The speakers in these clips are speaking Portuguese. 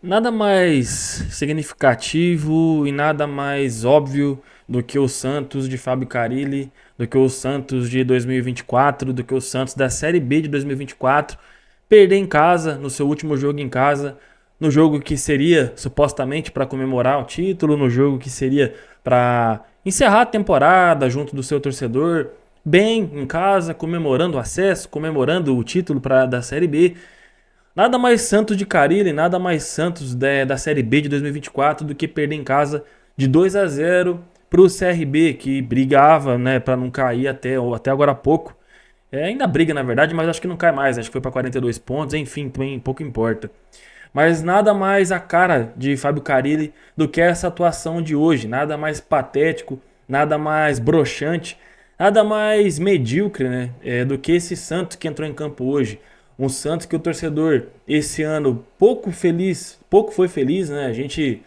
Nada mais significativo e nada mais óbvio do que o Santos de Fábio Carille, do que o Santos de 2024, do que o Santos da Série B de 2024, perder em casa, no seu último jogo em casa, no jogo que seria supostamente para comemorar o título, no jogo que seria para encerrar a temporada junto do seu torcedor, bem em casa, comemorando o acesso, comemorando o título da Série B. Nada mais Santos de Carille, nada mais Santos da Série B de 2024 do que perder em casa de 2-0 para o CRB, que brigava, né, para não cair até agora há pouco. Ainda briga, na verdade, mas acho que não cai mais. Acho que foi para 42 pontos, enfim, também pouco importa. Mas nada mais a cara de Fábio Carille do que essa atuação de hoje. Nada mais patético, nada mais broxante, nada mais medíocre, né? Do que esse Santos que entrou em campo hoje. Um Santos que o torcedor esse ano pouco foi feliz, né? A gente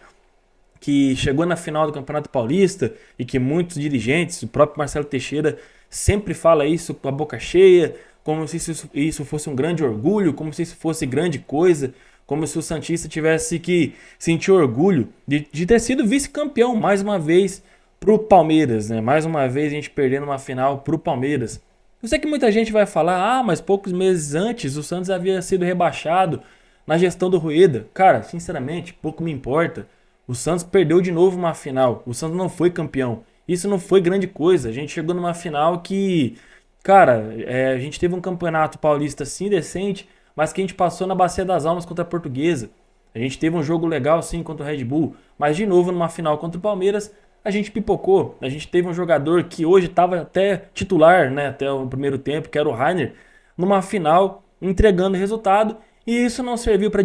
que chegou na final do Campeonato Paulista e que muitos dirigentes, o próprio Marcelo Teixeira, sempre fala isso com a boca cheia, como se isso fosse um grande orgulho, como se isso fosse grande coisa, como se o Santista tivesse que sentir orgulho de ter sido vice-campeão mais uma vez pro Palmeiras, né? Mais uma vez a gente perdendo uma final pro Palmeiras. Eu sei que muita gente vai falar, mas poucos meses antes o Santos havia sido rebaixado na gestão do Rueda. Cara, sinceramente, pouco me importa. O Santos perdeu de novo uma final. O Santos não foi campeão. Isso não foi grande coisa. A gente chegou numa final que, cara, a gente teve um campeonato paulista sim decente, mas que a gente passou na Bacia das Almas contra a Portuguesa. A gente teve um jogo legal sim contra o Red Bull, mas de novo numa final contra o Palmeiras, a gente pipocou. A gente teve um jogador que hoje estava até titular, né, até o primeiro tempo, que era o Rainer, numa final entregando resultado. E isso não serviu para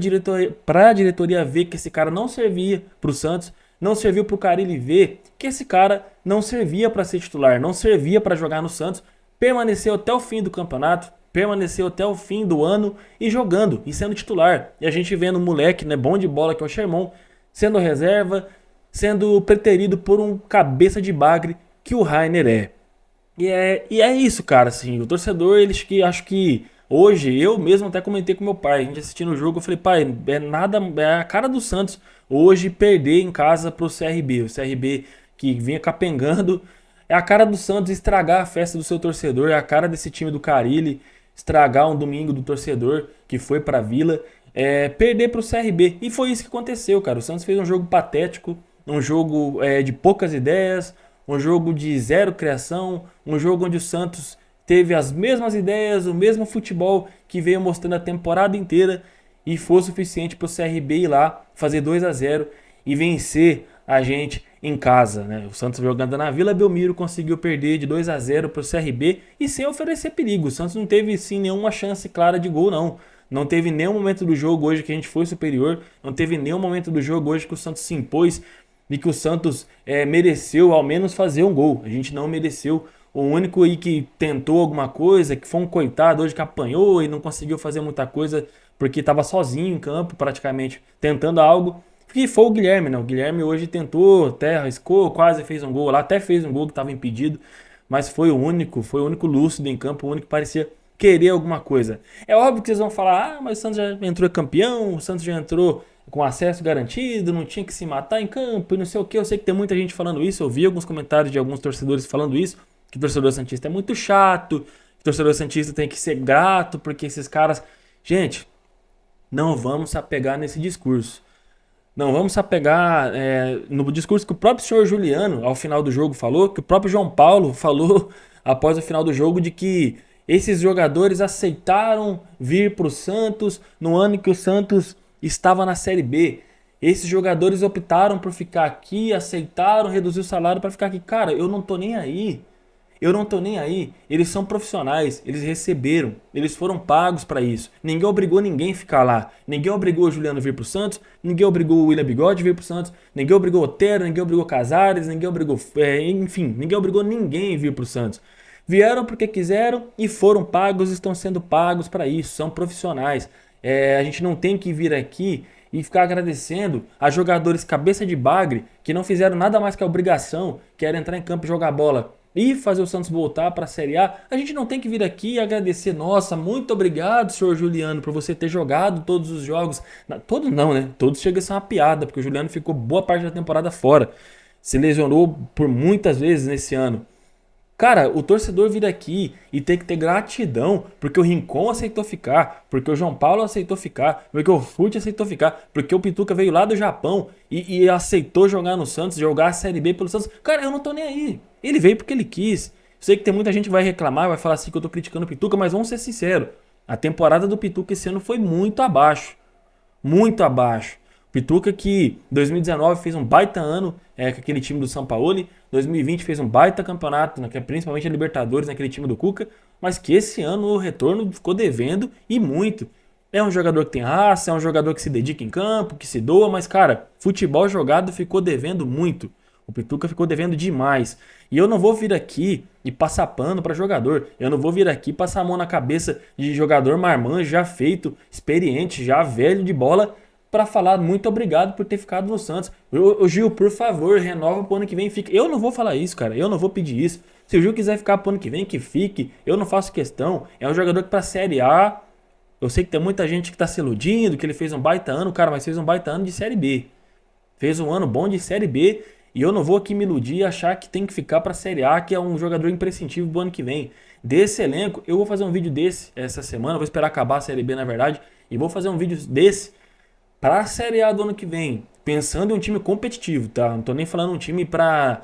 a diretoria ver que esse cara não servia para o Santos, não serviu para o Carille ver que esse cara não servia para ser titular, não servia para jogar no Santos. Permaneceu até o fim do campeonato, permaneceu até o fim do ano e jogando e sendo titular. E a gente vendo um moleque, né, bom de bola que é o Sherman, sendo reserva, sendo preterido por um cabeça de bagre que o Rainer é. E é isso, cara, assim, o torcedor, eles que acho que hoje, eu mesmo até comentei com meu pai, a gente assistindo o jogo, eu falei, pai, é a cara do Santos hoje perder em casa pro CRB, o CRB que vinha capengando, é a cara do Santos estragar a festa do seu torcedor, é a cara desse time do Carille estragar um domingo do torcedor que foi pra Vila, perder pro CRB, e foi isso que aconteceu, cara, o Santos fez um jogo patético, um jogo de poucas ideias, um jogo de zero criação, um jogo onde o Santos teve as mesmas ideias, o mesmo futebol que veio mostrando a temporada inteira e foi suficiente para o CRB ir lá fazer 2-0 e vencer a gente em casa, né? O Santos jogando na Vila Belmiro conseguiu perder de 2-0 para o CRB e sem oferecer perigo. O Santos não teve sim nenhuma chance clara de gol, não. Não teve nenhum momento do jogo hoje que a gente foi superior, não teve nenhum momento do jogo hoje que o Santos se impôs e que o Santos mereceu ao menos fazer um gol. A gente não mereceu. O único aí que tentou alguma coisa, que foi um coitado hoje que apanhou e não conseguiu fazer muita coisa porque estava sozinho em campo praticamente tentando algo, que foi o Guilherme, né? O Guilherme hoje tentou, até arriscou, quase fez um gol lá, até fez um gol que estava impedido, mas foi o único lúcido em campo, o único que parecia querer alguma coisa. É óbvio que vocês vão falar, mas o Santos já entrou campeão, o Santos já entrou com acesso garantido, não tinha que se matar em campo e não sei o que. Eu sei que tem muita gente falando isso, eu vi alguns comentários de alguns torcedores falando isso, que o torcedor santista é muito chato, que o torcedor santista tem que ser grato, porque esses caras... Gente, não vamos se apegar nesse discurso. Não vamos se apegar no discurso que o próprio senhor Juliano, ao final do jogo, falou, que o próprio João Paulo falou após o final do jogo, de que esses jogadores aceitaram vir para o Santos no ano em que o Santos estava na Série B. Esses jogadores optaram por ficar aqui, aceitaram reduzir o salário para ficar aqui. Cara, eu não tô nem aí. Eu não tô nem aí. Eles são profissionais, eles receberam, eles foram pagos para isso. Ninguém obrigou ninguém a ficar lá. Ninguém obrigou o Juliano a vir pro Santos, ninguém obrigou o William Bigode a vir pro Santos, ninguém obrigou o Otero, ninguém obrigou o Casares, ninguém obrigou, enfim, ninguém obrigou ninguém a vir pro Santos. Vieram porque quiseram e foram pagos, estão sendo pagos para isso, são profissionais. A gente não tem que vir aqui e ficar agradecendo a jogadores cabeça de bagre que não fizeram nada mais que a obrigação, que era entrar em campo e jogar bola. e fazer o Santos voltar para a Série A, a gente não tem que vir aqui e agradecer, nossa, muito obrigado, senhor Juliano, por você ter jogado todos os jogos. Todos não, né? Todos chega a ser uma piada, porque o Juliano ficou boa parte da temporada fora. Se lesionou por muitas vezes nesse ano. Cara, o torcedor vir aqui e tem que ter gratidão porque o Rincon aceitou ficar, porque o João Paulo aceitou ficar, porque o Fute aceitou ficar, porque o Pituca veio lá do Japão e aceitou jogar no Santos, jogar a Série B pelo Santos. Cara, eu não tô nem aí. Ele veio porque ele quis. Sei que tem muita gente que vai reclamar, vai falar assim que eu tô criticando o Pituca, mas vamos ser sinceros. A temporada do Pituca esse ano foi muito abaixo. Muito abaixo. Pituca que em 2019 fez um baita ano com aquele time do Sampaoli, 2020 fez um baita campeonato, né, que é principalmente a Libertadores naquele time do Cuca, mas que esse ano o retorno ficou devendo e muito. É um jogador que tem raça, é um jogador que se dedica em campo, que se doa, mas cara, futebol jogado ficou devendo muito. O Pituca ficou devendo demais. E eu não vou vir aqui e passar pano para jogador. Eu não vou vir aqui passar a mão na cabeça de jogador marmanjo, já feito, experiente, já velho de bola, para falar muito obrigado por ter ficado no Santos. O Gil, por favor, renova pro ano que vem, fica. Eu não vou falar isso, cara. Eu não vou pedir isso. Se o Gil quiser ficar pro ano que vem, que fique. Eu não faço questão. É um jogador que pra Série A, eu sei que tem muita gente que tá se iludindo, que ele fez um baita ano, cara, mas fez um baita ano de Série B. Fez um ano bom de Série B. E eu não vou aqui me iludir e achar que tem que ficar pra Série A, que é um jogador imprescindível pro ano que vem. Desse elenco, eu vou fazer um vídeo desse essa semana. Vou esperar acabar a Série B, na verdade. E vou fazer um vídeo desse para a Série A do ano que vem, pensando em um time competitivo, tá? Não tô nem falando um time para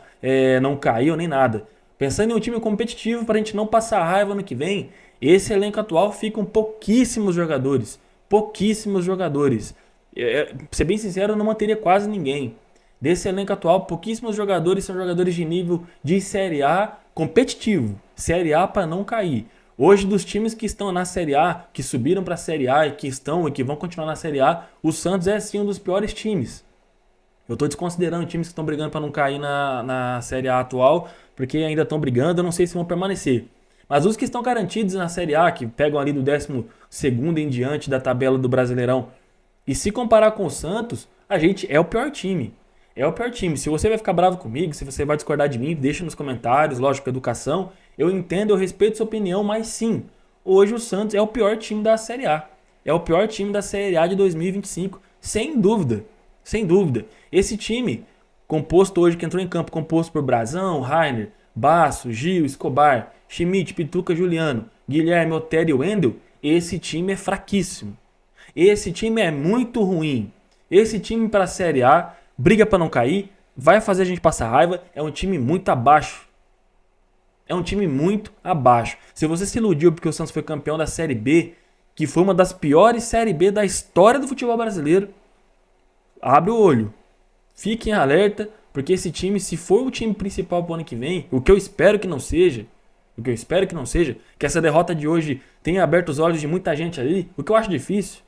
não cair ou nem nada. Pensando em um time competitivo para a gente não passar raiva ano que vem, esse elenco atual ficam pouquíssimos jogadores. Pouquíssimos jogadores. Pra ser bem sincero, eu não manteria quase ninguém. Desse elenco atual, pouquíssimos jogadores são jogadores de nível de Série A competitivo. Série A para não cair. Hoje, dos times que estão na Série A, que subiram para a Série A e que estão e que vão continuar na Série A, o Santos é sim um dos piores times. Eu estou desconsiderando times que estão brigando para não cair na Série A atual, porque ainda estão brigando, eu não sei se vão permanecer. Mas os que estão garantidos na Série A, que pegam ali do 12º em diante da tabela do Brasileirão, e se comparar com o Santos, a gente é o pior time. É o pior time. Se você vai ficar bravo comigo, se você vai discordar de mim, deixa nos comentários, lógico, educação. Eu entendo, eu respeito sua opinião, mas sim, hoje o Santos é o pior time da Série A. É o pior time da Série A de 2025, sem dúvida. Sem dúvida. Esse time, composto hoje, que entrou em campo, composto por Brazão, Rainer, Basso, Gil, Escobar, Schmidt, Pituca, Juliano, Guilherme, Otero e Wendel, esse time é fraquíssimo. Esse time é muito ruim. Esse time para a Série A briga para não cair, vai fazer a gente passar raiva, é um time muito abaixo. É um time muito abaixo. Se você se iludiu porque o Santos foi campeão da Série B, que foi uma das piores Série B da história do futebol brasileiro, abre o olho. Fique em alerta, porque esse time, se for o time principal pro ano que vem, o que eu espero que não seja, que essa derrota de hoje tenha aberto os olhos de muita gente ali, o que eu acho difícil.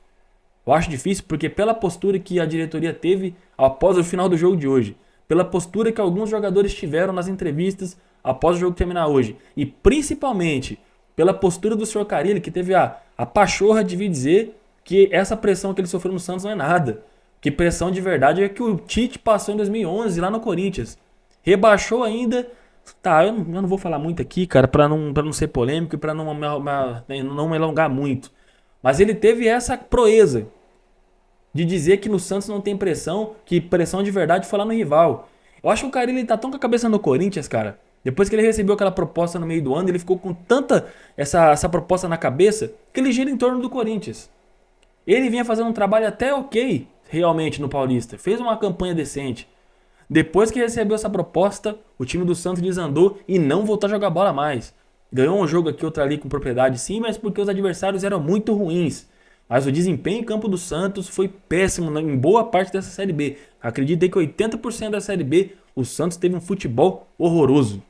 Eu acho difícil porque pela postura que a diretoria teve após o final do jogo de hoje, pela postura que alguns jogadores tiveram nas entrevistas após o jogo terminar hoje, e principalmente pela postura do Sr. Carille, que teve a pachorra de vir dizer que essa pressão que ele sofreu no Santos não é nada. Que pressão de verdade é que o Tite passou em 2011 lá no Corinthians. Rebaixou ainda. Tá, eu não vou falar muito aqui, cara, pra não ser polêmico e pra não me alongar muito. Mas ele teve essa proeza de dizer que no Santos não tem pressão, que pressão de verdade foi lá no rival. Eu acho que o Carille tá tão com a cabeça no Corinthians, cara. Depois que ele recebeu aquela proposta no meio do ano, ele ficou com tanta essa proposta na cabeça que ele gira em torno do Corinthians. Ele vinha fazendo um trabalho até ok, realmente, no Paulista. Fez uma campanha decente. Depois que recebeu essa proposta, o time do Santos desandou e não voltou a jogar bola mais. Ganhou um jogo aqui, outro ali com propriedade sim, mas porque os adversários eram muito ruins. Mas o desempenho em campo do Santos foi péssimo em boa parte dessa Série B. Acreditei que 80% da Série B, o Santos teve um futebol horroroso.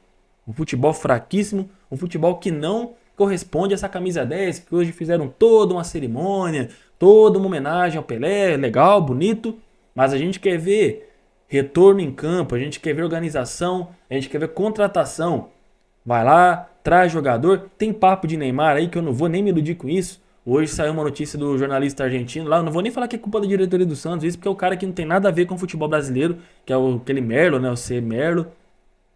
Um futebol fraquíssimo, um futebol que não corresponde a essa camisa 10, que hoje fizeram toda uma cerimônia, toda uma homenagem ao Pelé, legal, bonito. Mas a gente quer ver retorno em campo, a gente quer ver organização, a gente quer ver contratação. Vai lá, traz jogador. Tem papo de Neymar aí que eu não vou nem me iludir com isso. Hoje saiu uma notícia do jornalista argentino lá. Eu não vou nem falar que é culpa da diretoria do Santos, isso porque é o cara que não tem nada a ver com o futebol brasileiro, que é aquele Merlo, né? O C. Merlo.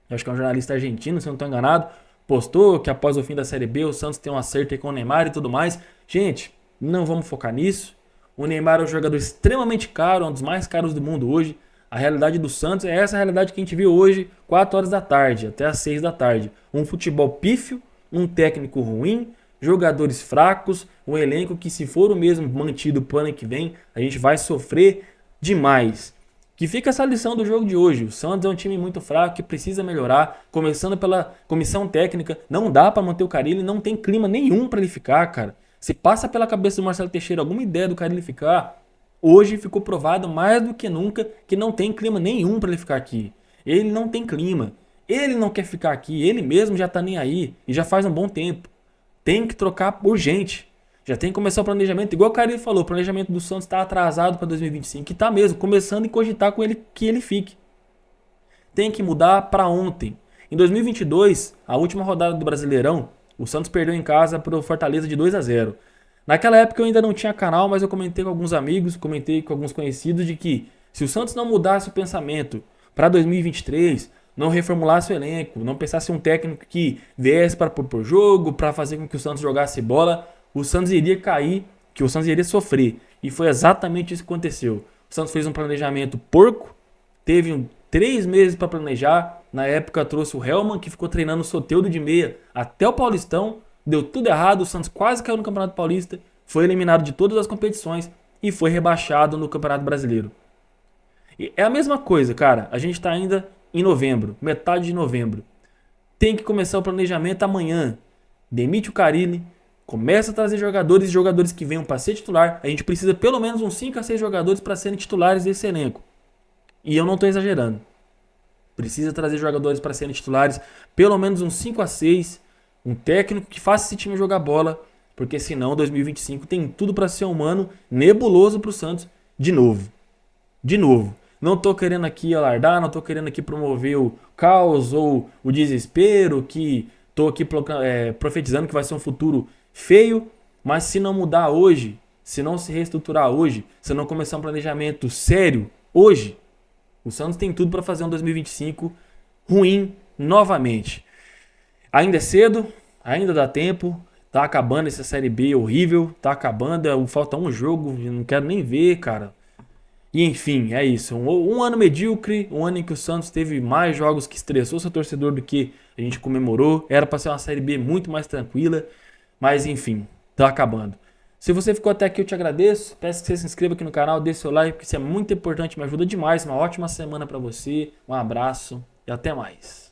eu acho que é um jornalista argentino, se eu não estou enganado, postou que após o fim da Série B o Santos tem um acerto aí com o Neymar e tudo mais. Gente, não vamos focar nisso. O Neymar é um jogador extremamente caro, um dos mais caros do mundo hoje. A realidade do Santos é essa realidade que a gente viu hoje, 4 horas da tarde, até as 6 da tarde. Um futebol pífio, um técnico ruim, jogadores fracos, um elenco que, se for o mesmo mantido pro ano que vem, a gente vai sofrer demais. Que fica essa lição do jogo de hoje. O Santos é um time muito fraco que precisa melhorar, começando pela comissão técnica. Não dá para manter o Carille, não tem clima nenhum para ele ficar, cara. Se passa pela cabeça do Marcelo Teixeira alguma ideia do Carille ficar, hoje ficou provado mais do que nunca que não tem clima nenhum para ele ficar aqui. Ele não tem clima. Ele não quer ficar aqui, ele mesmo já tá nem aí e já faz um bom tempo. Tem que trocar urgente. Já tem que começar o planejamento, igual o Carille falou, o planejamento do Santos está atrasado para 2025, que está mesmo, começando a cogitar com ele que ele fique. Tem que mudar para ontem. Em 2022, a última rodada do Brasileirão, o Santos perdeu em casa para o Fortaleza de 2-0. Naquela época eu ainda não tinha canal, mas eu comentei com alguns amigos, comentei com alguns conhecidos de que se o Santos não mudasse o pensamento para 2023, não reformulasse o elenco, não pensasse em um técnico que viesse para propor jogo, para fazer com que o Santos jogasse bola, o Santos iria cair, que o Santos iria sofrer. E foi exatamente isso que aconteceu. O Santos fez um planejamento porco, teve 3 meses para planejar. Na época trouxe o Helman, que ficou treinando o Soteldo de meia até o Paulistão. Deu tudo errado, o Santos quase caiu no Campeonato Paulista, foi eliminado de todas as competições e foi rebaixado no Campeonato Brasileiro. E é a mesma coisa, cara. A gente está ainda em novembro, metade de novembro. Tem que começar o planejamento amanhã. Demite o Carille. Começa a trazer jogadores que venham para ser titular. A gente precisa pelo menos uns 5 a 6 jogadores para serem titulares desse elenco. E eu não estou exagerando. Precisa trazer jogadores para serem titulares, pelo menos uns 5 a 6. Um técnico que faça esse time jogar bola, porque senão 2025 tem tudo para ser um ano nebuloso para o Santos de novo. De novo. Não estou querendo aqui alardar, não estou querendo aqui promover o caos ou o desespero, que estou aqui profetizando que vai ser um futuro feio, mas se não mudar hoje, se não se reestruturar hoje, se não começar um planejamento sério hoje, o Santos tem tudo para fazer um 2025 ruim novamente. Ainda é cedo, ainda dá tempo, tá acabando essa Série B horrível, tá acabando, falta um jogo, não quero nem ver, cara. E enfim, é isso. Um ano medíocre, um ano em que o Santos teve mais jogos que estressou seu torcedor do que a gente comemorou. Era para ser uma Série B muito mais tranquila. Mas enfim, tá acabando. Se você ficou até aqui, eu te agradeço. Peço que você se inscreva aqui no canal, dê seu like, porque isso é muito importante, me ajuda demais. Uma ótima semana para você. Um abraço e até mais.